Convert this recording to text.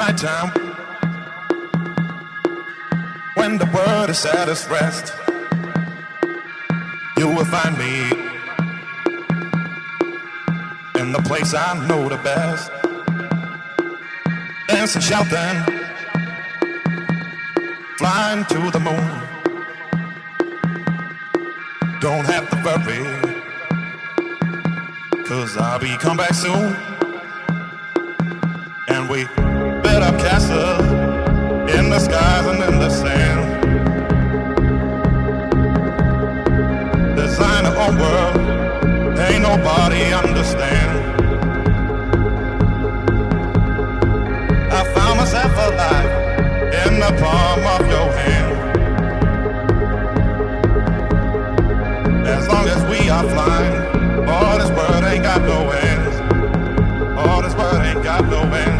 nighttime, when the world is at its rest, you will find me in the place I know the best, dancing, shouting, flying to the moon. Don't have to worry, 'cause I'll be come back soon. And we built up castles in the skies and in the sand, design our own world, ain't nobody understand. I found myself alive in the palm of your hand. As long as we are flying, all this world ain't got no ends. All this world ain't got no ends.